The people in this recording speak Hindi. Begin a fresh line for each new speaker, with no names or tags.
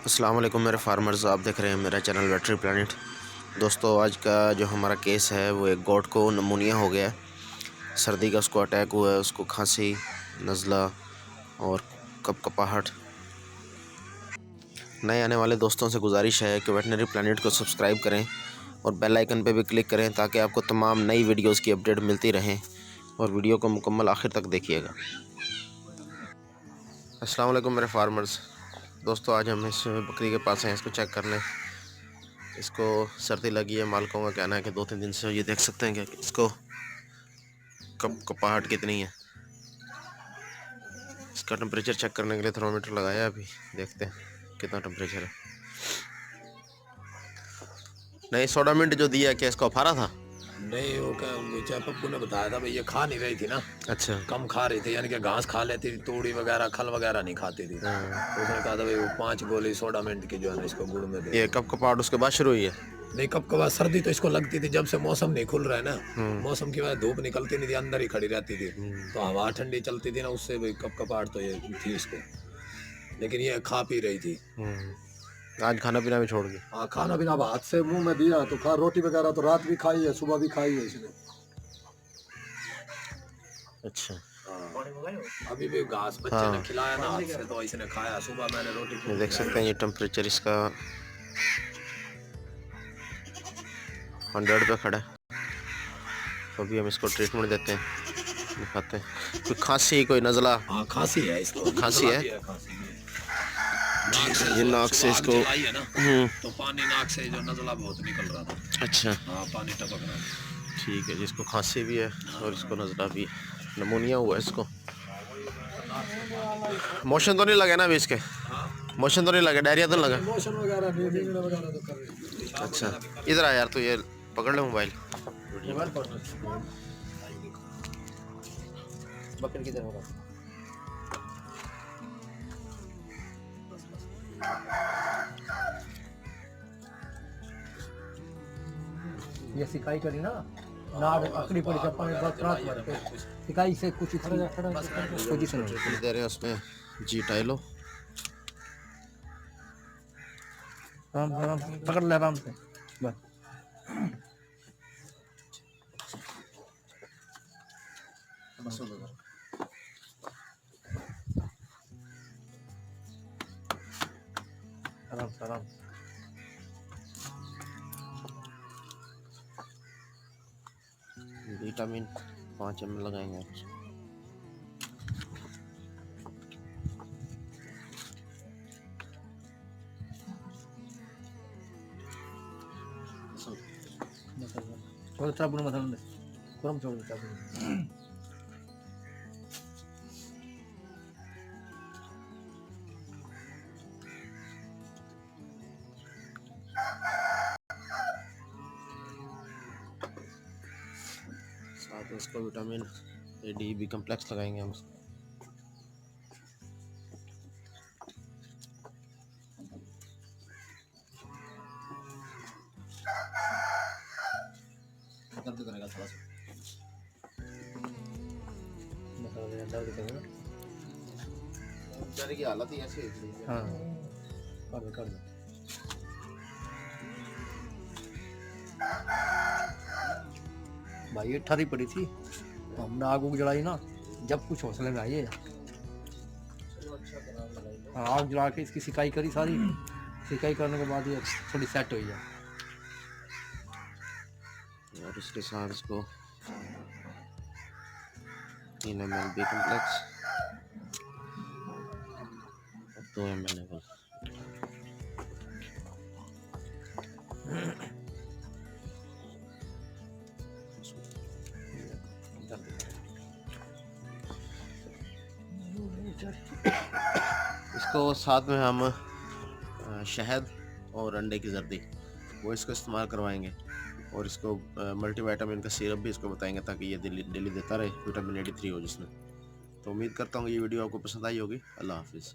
अस्सलाम वालेकुम मेरे फार्मर्स, आप देख रहे हैं मेरा चैनल वेटरी प्लानट। दोस्तों, आज का जो हमारा केस है वो एक गोट को नमूनिया हो गया है। सर्दी का उसको अटैक हुआ है, उसको खांसी, नज़ला और कपकपाहट। नए आने वाले दोस्तों से गुजारिश है कि वेटनरी प्लानट को सब्सक्राइब करें और बेल आइकन पे भी क्लिक करें ताकि आपको तमाम नई वीडियोस की अपडेट मिलती रहें और वीडियो को मुकम्मल आखिर तक देखिएगा। अस्सलाम वालेकुम मेरे फार्मर्स। दोस्तों, आज हम इस बकरी के पास हैं इसको चेक करने। इसको सर्दी लगी है। मालिकों का कहना है कि 2-3 दिन से ये देख सकते हैं कि इसको कपकपाहट कितनी है। इसका टेम्परेचर चेक करने के लिए थर्मामीटर लगाया है। अभी देखते हैं कितना टेम्परेचर है। नहीं, सोडा मिंट जो दिया क्या इसको अफारा था?
नहीं, वो क्या पप्पू ने बताया था भाई, ये खा नहीं रही थी ना।
अच्छा,
कम खा रही थी, यानी कि घास खा लेती थी, तोड़ी वगैरह खल वगैरह नहीं खाती थी। तो उसने कहा था भाई वो 5 गोली सोडा मिंट की जो है ना इसको गुड़ में दे।
ये कपकपाहट उसके बाद शुरू हुई है?
नहीं, कब कब सर्दी तो इसको लगती थी जब से मौसम नहीं खुल रहा है ना। मौसम की वजह धूप निकलती नहीं थी, अंदर ही खड़ी रहती थी। तो हवा ठंडी चलती थी ना, उससे भाई कपकपाहट तो ये थी इसको। लेकिन ये खा पी रही थी।
आज खाना पीना भी छोड़ गया?
हाँ, खाना पीना अब हाथ से मुंह में दिया तो खा। रोटी वगैरह तो रात भी खाई है, सुबह भी खाई है इसने।
अच्छा,
अभी भी घास बच्चे ने खिलाया ना हाथ से, तो इसने खाया। सुबह मैंने रोटी
ये देख सकते हैं ये टेम्परेचर इसका 100 पे खड़ा है। तो अभी हम इसको ट्रीटमेंट देते हैं, दिखाते हैं। कोई खांसी, कोई नज़ला?
हाँ, खांसी है इसको।
खांसी है। ये नाक से इसको
है ना, तो पानी नाक से जो नज़ला बहुत निकल रहा था।
अच्छा,
हाँ, पानी टपक रहा था।
ठीक है। जिसको खांसी भी है और इसको नज़ला भी है, नमूनिया हुआ है इसको। मोशन तो नहीं लगे ना अभी इसके? मोशन तो नहीं लगे, डायरिया तो लगा?
मोशन वगैरह नहीं, नींद वगैरह तो कर रही है।
अच्छा, इधर आ यार, तो ये पकड़ ले मोबाइल।
बकरी किधर होगा?
ये सिकाई करी ना, नाड़ अकड़ी पड़ी जब पानी बहुत रात भर के सिकाई से कुछ पोजीशन
दे रहे हैं उसमें जी टाइलो।
आराम पकड़ ले आराम से बस। आराम से आराम से।
विटामिन 5 ml लगाएंगे।
छोड़ साबुन मत हमने गरम छोड़ दे साबुन।
साथ में इसको vitamin A D B complex लगाएंगे हम।
दर्द करेगा थोड़ा सा।
दर्द करेगा।
बेचारे की हालत ही ऐसी है।
हाँ, कर दो। भाई ये ठरी पड़ी थी, तो हमने आग उग जलाई ना, जब कुछ हौसले में आई है। हाँ, आग जला के इसकी सिकाई करी सारी। सिकाई करने के बाद ये थोड़ी सेट हुई है।
और इसके साथ इसको 3 ml बी कम्प्लेक्स, 2 ml बस। इसको साथ में हम शहद और अंडे की जर्दी वो इसको इस्तेमाल करवाएंगे और इसको मल्टीविटामिन का सिरप भी इसको बताएंगे ताकि ये डेली देता रहे, विटामिन 83 हो जिसमें। तो उम्मीद करता हूँ ये वीडियो आपको पसंद आई होगी। अल्लाह हाफिज़।